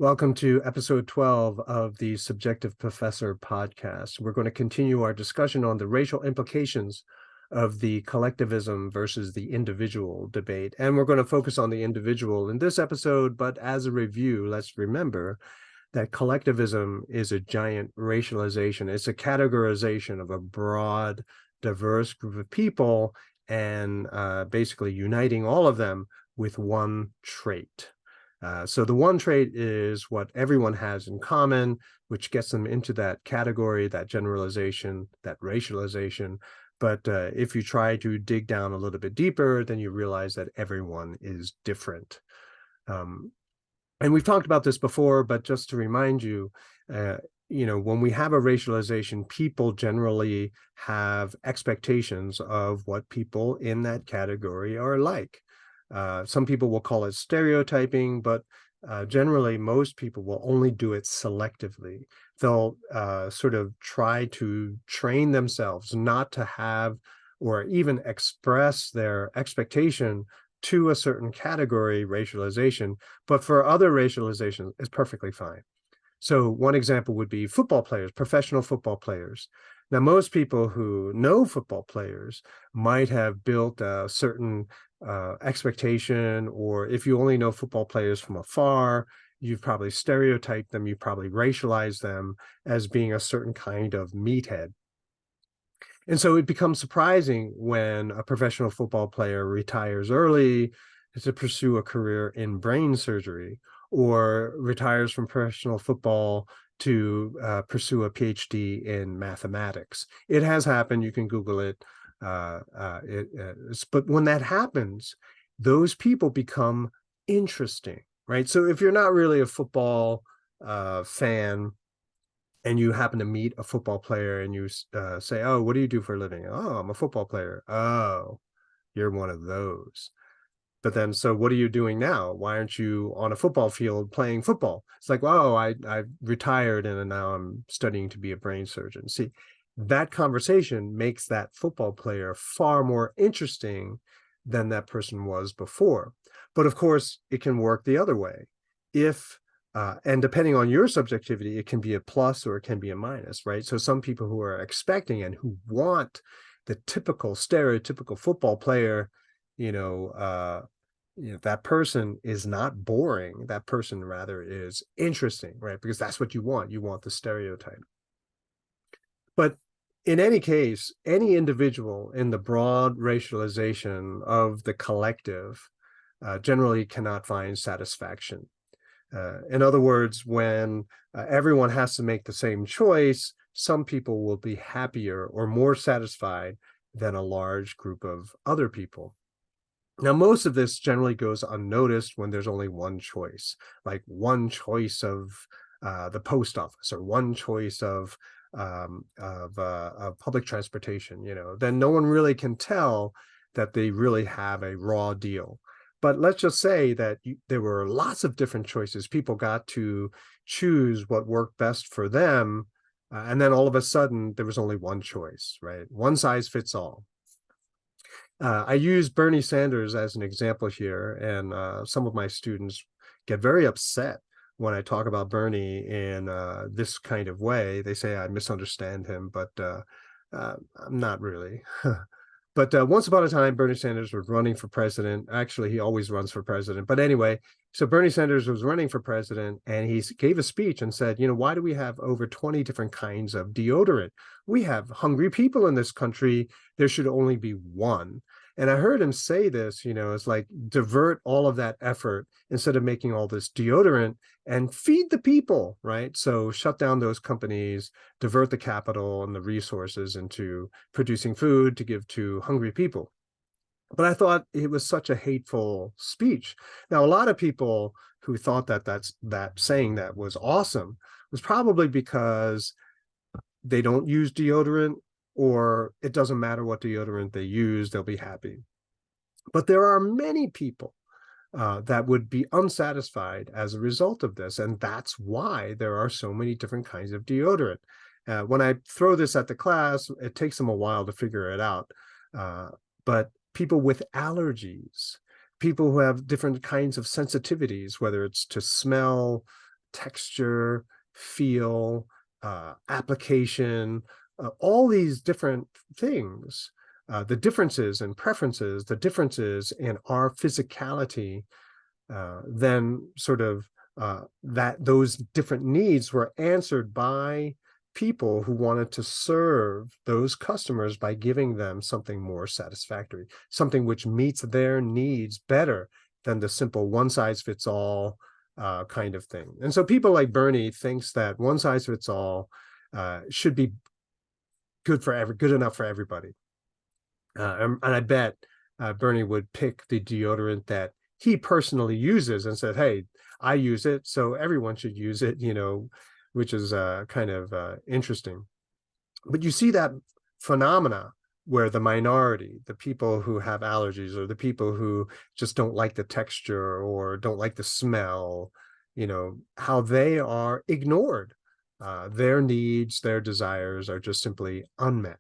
Welcome to episode 12 of the Subjective Professor podcast. We're going to continue our discussion on the racial implications of the collectivism versus the individual debate. And we're going to focus on the individual in this episode, but as a review, let's remember that collectivism is a giant racialization. It's a categorization of a broad, diverse group of people and basically uniting all of them with one trait. So the one trait is what everyone has in common, which gets them into that category, that generalization, that racialization. But if you try to dig down a little bit deeper, then you realize that everyone is different. And we've talked about this before, but just to remind you, when we have a racialization, people generally have expectations of what people in that category are like. Some people will call it stereotyping, but generally most people will only do it selectively. They'll sort of try to train themselves not to have or even express their expectation to a certain category racialization, but for other racializations, it's perfectly fine. So one example would be football players, professional football players. Now, most people who know football players might have built a certain expectation, or if you only know football players from afar, you've probably stereotyped them, you probably racialized them as being a certain kind of meathead. And so it becomes surprising when a professional football player retires early to pursue a career in brain surgery, or retires from professional football to pursue a PhD in mathematics. It has happened. You can Google it. But when that happens, those people become interesting, right? So if you're not really a football fan, and you happen to meet a football player and you say, "Oh, what do you do for a living?" "Oh, I'm a football player." "Oh, you're one of those." But then, so what are you doing now? Why aren't you on a football field playing football? It's like, "Oh, I retired and now I'm studying to be a brain surgeon." See, that conversation makes that football player far more interesting than that person was before. But of course, it can work the other way. And depending on your subjectivity, it can be a plus or it can be a minus, right? So some people who are expecting and who want the typical stereotypical football player, that person is not boring. That person rather is interesting, right? Because that's what you want. You want the stereotype. But in any case, any individual in the broad racialization of the collective generally cannot find satisfaction. In other words, when everyone has to make the same choice, some people will be happier or more satisfied than a large group of other people. Now, most of this generally goes unnoticed when there's only one choice, like one choice of the post office or one choice of public transportation. Then no one really can tell that they really have a raw deal. But let's just say that there were lots of different choices. People got to choose what worked best for them. And then all of a sudden, there was only one choice, right? One size fits all. I use Bernie Sanders as an example here, and some of my students get very upset when I talk about Bernie in this kind of way. They say I misunderstand him, but I'm not really. But once upon a time, Bernie Sanders was running for president. Actually, he always runs for president. But anyway, so Bernie Sanders was running for president, and he gave a speech and said, why do we have over 20 different kinds of deodorant? We have hungry people in this country. There should only be one. And I heard him say this, it's like divert all of that effort instead of making all this deodorant and feed the people, right? So shut down those companies, divert the capital and the resources into producing food to give to hungry people. But I thought it was such a hateful speech. Now, a lot of people who thought that saying that was awesome was probably because they don't use deodorant, or it doesn't matter what deodorant they use, they'll be happy. But there are many people that would be unsatisfied as a result of this. And that's why there are so many different kinds of deodorant. When I throw this at the class, it takes them a while to figure it out. But people with allergies, people who have different kinds of sensitivities, whether it's to smell, texture, feel, application, all these different things, the differences in preferences, the differences in our physicality, then sort of that those different needs were answered by people who wanted to serve those customers by giving them something more satisfactory, something which meets their needs better than the simple one-size-fits-all kind of thing. And so people like Bernie thinks that one-size-fits-all should be good enough for everybody. And I bet Bernie would pick the deodorant that he personally uses and said, hey, I use it, so everyone should use it, which is kind of interesting. But you see that phenomena where the minority, the people who have allergies or the people who just don't like the texture or don't like the smell, how they are ignored. Their needs, their desires are just simply unmet.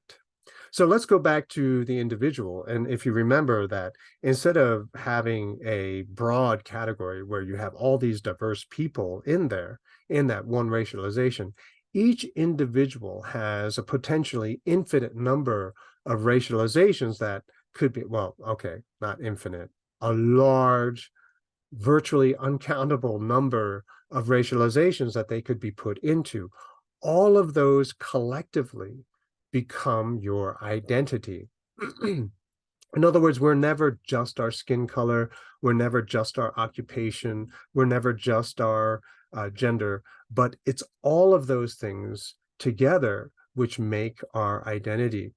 So let's go back to the individual. And if you remember that instead of having a broad category where you have all these diverse people in there, in that one racialization, each individual has a potentially infinite number of racializations that could be, well, okay, not infinite, a large, virtually uncountable number of racializations that they could be put into. All of those collectively become your identity. In other words, we're never just our skin color. We're never just our occupation. We're never just our gender, but it's all of those things together which make our identity.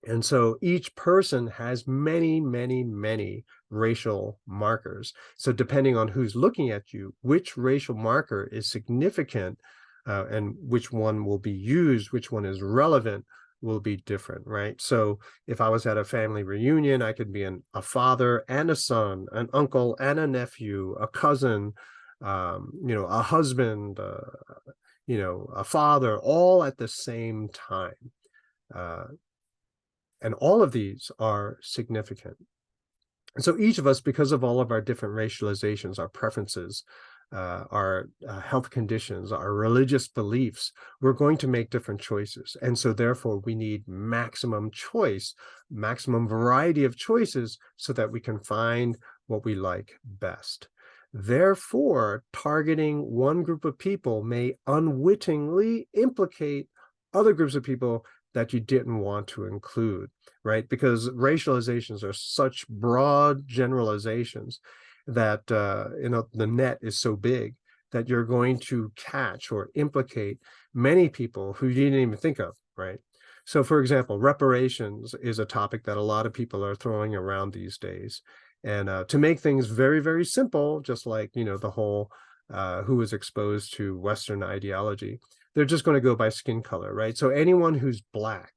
And so each person has many, many, many racial markers. So depending on who's looking at you, which racial marker is significant and which one will be used, which one is relevant, will be different, right? So if I was at a family reunion, I could be a father and a son, an uncle and a nephew, a cousin, a husband, a father, all at the same time. And all of these are significant. And so each of us, because of all of our different racializations, our preferences, our health conditions, our religious beliefs, we're going to make different choices. And so therefore we need maximum choice, maximum variety of choices so that we can find what we like best. Therefore, targeting one group of people may unwittingly implicate other groups of people that you didn't want to include, right? Because racializations are such broad generalizations that the net is so big that you're going to catch or implicate many people who you didn't even think of, right? So for example, reparations is a topic that a lot of people are throwing around these days. And to make things very, very simple, just like, the whole who was exposed to Western ideology, they're just going to go by skin color, right? So anyone who's Black,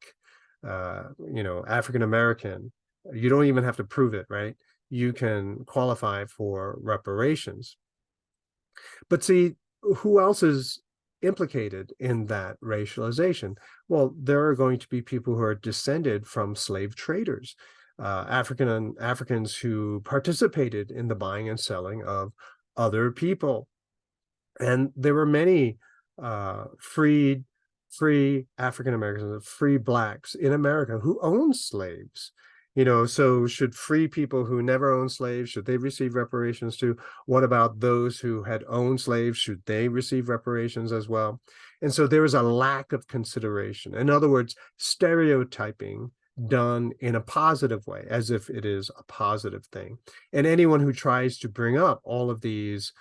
African-American, you don't even have to prove it, right? You can qualify for reparations. But see, who else is implicated in that racialization? Well, there are going to be people who are descended from slave traders, Africans who participated in the buying and selling of other people. And there were many free African Americans, free Blacks in America who owned slaves. So should free people who never owned slaves, should they receive reparations too? What about those who had owned slaves? Should they receive reparations as well? And so there is a lack of consideration. In other words, stereotyping done in a positive way, as if it is a positive thing. And anyone who tries to bring up all of these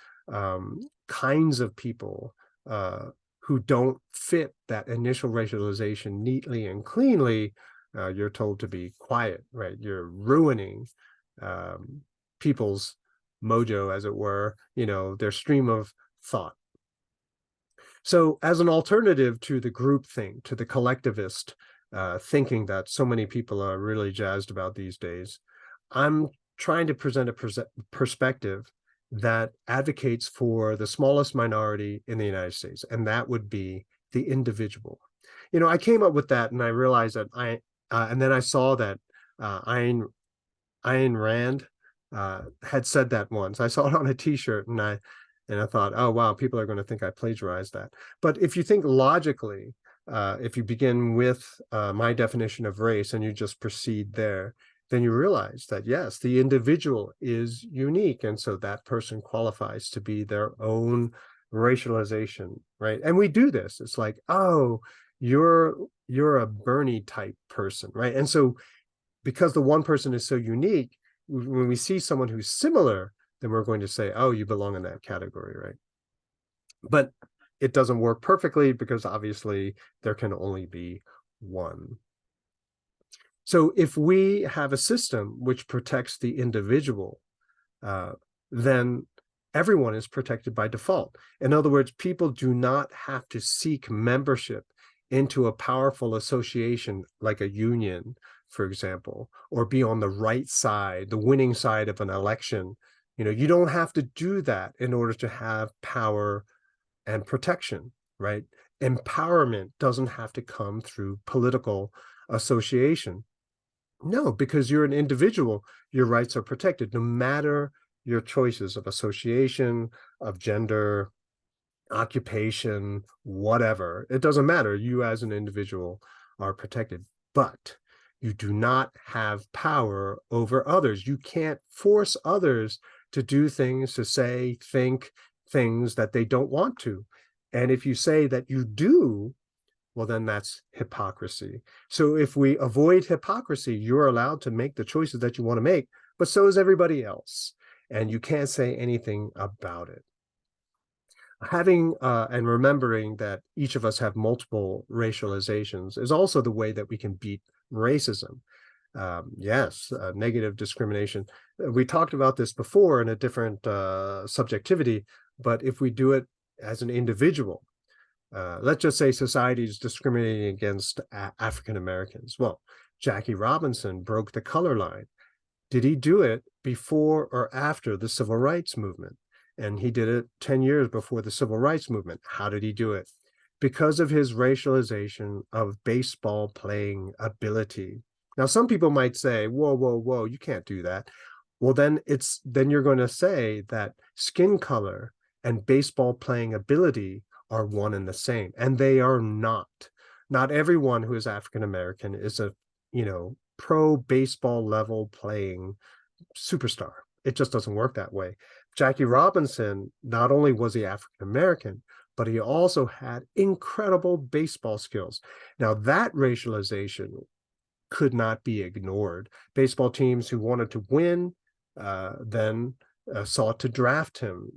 kinds of people who don't fit that initial racialization neatly and cleanly, you're told to be quiet, right? You're ruining people's mojo, as it were, their stream of thought. So as an alternative to the group thing, to the collectivist thinking that so many people are really jazzed about these days, I'm trying to present a perspective that advocates for the smallest minority in the United States, and that would be the individual. I came up with that, and I realized that and then I saw that Ayn Rand had said that once. I saw it on a T-shirt, and And I thought, oh, wow, people are going to think I plagiarized that. But if you think logically, if you begin with my definition of race and you just proceed there, then you realize that, yes, the individual is unique. And so that person qualifies to be their own racialization, right? And we do this. It's like, oh, you're a Bernie type person, right? And so because the one person is so unique, when we see someone who's similar, then we're going to say, oh, you belong in that category, right? But it doesn't work perfectly because obviously there can only be one. So if we have a system which protects the individual, then everyone is protected by default. In other words, people do not have to seek membership into a powerful association like a union, for example, or be on the right side, the winning side of an election. You don't have to do that in order to have power and protection, right? Empowerment doesn't have to come through political association. No, because you're an individual, your rights are protected, no matter your choices of association, of gender, occupation, whatever. It doesn't matter. You as an individual are protected, but you do not have power over others. You can't force others to do things, to say, think things that they don't want to. And if you say that you do, well, then that's hypocrisy. So if we avoid hypocrisy, you're allowed to make the choices that you want to make, but so is everybody else. And you can't say anything about it. Having and remembering that each of us have multiple racializations is also the way that we can beat racism. Yes, negative discrimination. We talked about this before in a different subjectivity, but if we do it as an individual, let's just say society is discriminating against African Americans. Well, Jackie Robinson broke the color line. Did he do it before or after the civil rights movement? And he did it 10 years before the civil rights movement. How did he do it? Because of his racialization of baseball playing ability. Now, some people might say, whoa, whoa, whoa, you can't do that. Well, then you're going to say that skin color and baseball playing ability are one and the same, and they are not. Not everyone who is African American is a, pro baseball level playing superstar. It just doesn't work that way. Jackie Robinson, not only was he African American, but he also had incredible baseball skills. Now, that racialization could not be ignored. Baseball teams who wanted to win then sought to draft him,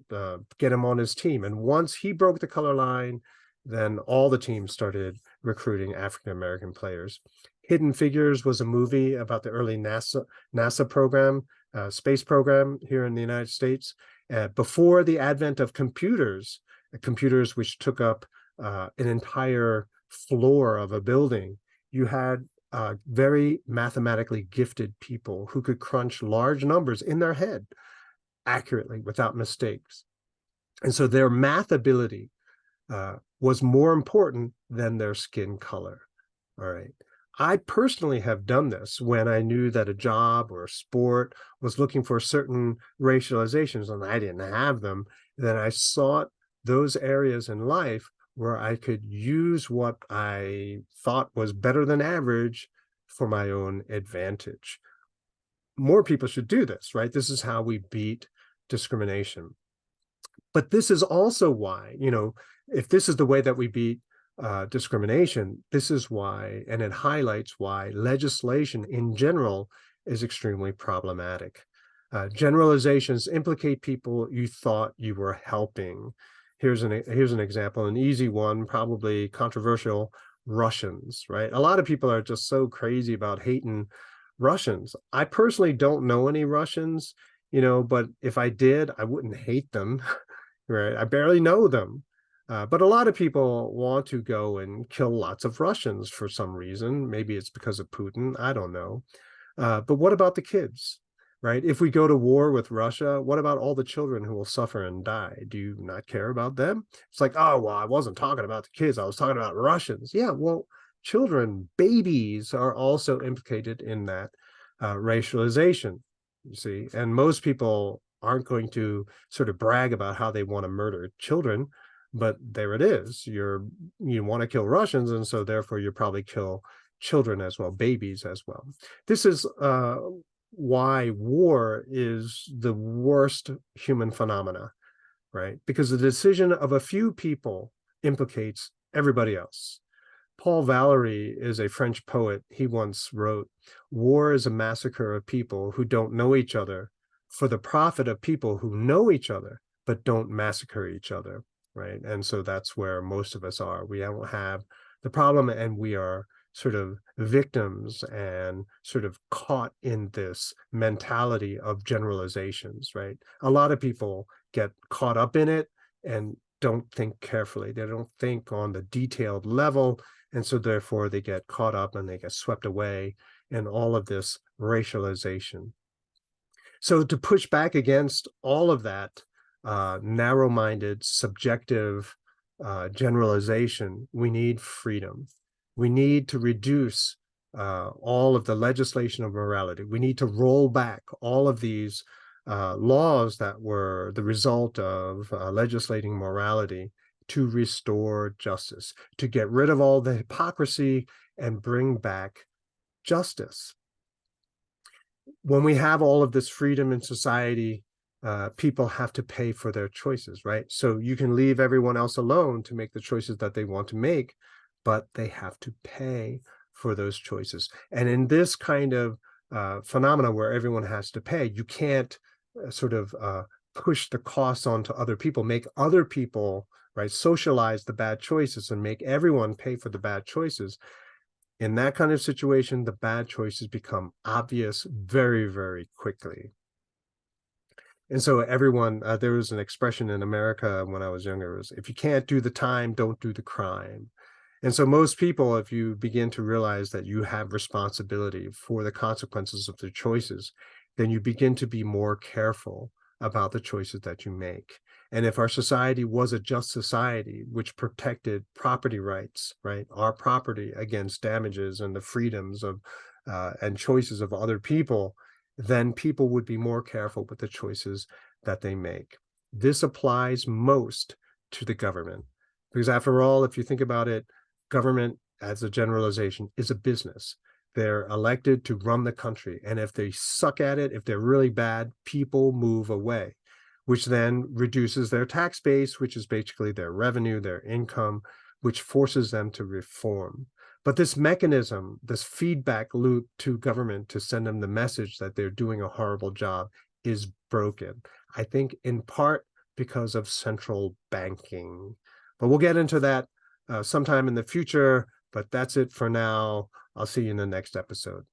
get him on his team. And once he broke the color line, then all the teams started recruiting African American players. Hidden Figures was a movie about the early NASA program, space program here in the United States. Before the advent of computers which took up an entire floor of a building, you had very mathematically gifted people who could crunch large numbers in their head accurately without mistakes. And so their math ability was more important than their skin color. All right. I personally have done this when I knew that a job or a sport was looking for certain racializations and I didn't have them. Then I sought those areas in life where I could use what I thought was better than average for my own advantage. More people should do this, right? This is how we beat discrimination. But this is also why, if this is the way that we beat discrimination, this is why, and it highlights why legislation in general is extremely problematic. Generalizations implicate people you thought you were helping. Here's an example, an easy one, probably controversial: Russians, right? A lot of people are just so crazy about hating Russians. I personally don't know any Russians, but if I did, I wouldn't hate them, right? I barely know them. But a lot of people want to go and kill lots of Russians for some reason. Maybe it's because of Putin. I don't know. But what about the kids, right? If we go to war with Russia, what about all the children who will suffer and die? Do you not care about them? It's like, oh, well, I wasn't talking about the kids. I was talking about Russians. Yeah, well, children, babies are also implicated in that racialization, you see. And most people aren't going to sort of brag about how they want to murder children, but there it is. You want to kill Russians, and so therefore you probably kill children as well, babies as well. This is why war is the worst human phenomena, right? Because the decision of a few people implicates everybody else. Paul Valéry is a French poet. He once wrote, "War is a massacre of people who don't know each other for the profit of people who know each other, but don't massacre each other," right? And so that's where most of us are. We don't have the problem, and we are sort of victims and sort of caught in this mentality of generalizations, right? A lot of people get caught up in it and don't think carefully. They don't think on the detailed level. And so therefore they get caught up and they get swept away in all of this racialization. So to push back against all of that narrow-minded, subjective generalization, we need freedom. We need to reduce all of the legislation of morality. We need to roll back all of these laws that were the result of legislating morality to restore justice, to get rid of all the hypocrisy and bring back justice. When we have all of this freedom in society, people have to pay for their choices, right? So you can leave everyone else alone to make the choices that they want to make, but they have to pay for those choices. And in this kind of phenomena where everyone has to pay, you can't sort of push the costs onto other people, make other people, right, socialize the bad choices and make everyone pay for the bad choices. In that kind of situation, the bad choices become obvious very, very quickly. And so everyone, there was an expression in America when I was younger, was, if you can't do the time, don't do the crime. And so most people, if you begin to realize that you have responsibility for the consequences of their choices, then you begin to be more careful about the choices that you make. And if our society was a just society, which protected property rights, right, our property against damages and the freedoms of and choices of other people, then people would be more careful with the choices that they make. This applies most to the government, because after all, if you think about it, government, as a generalization, is a business. They're elected to run the country. And if they suck at it, if they're really bad, people move away, which then reduces their tax base, which is basically their revenue, their income, which forces them to reform. But this mechanism, this feedback loop to government to send them the message that they're doing a horrible job, is broken. I think in part because of central banking. But we'll get into that sometime in the future, but that's it for now. I'll see you in the next episode.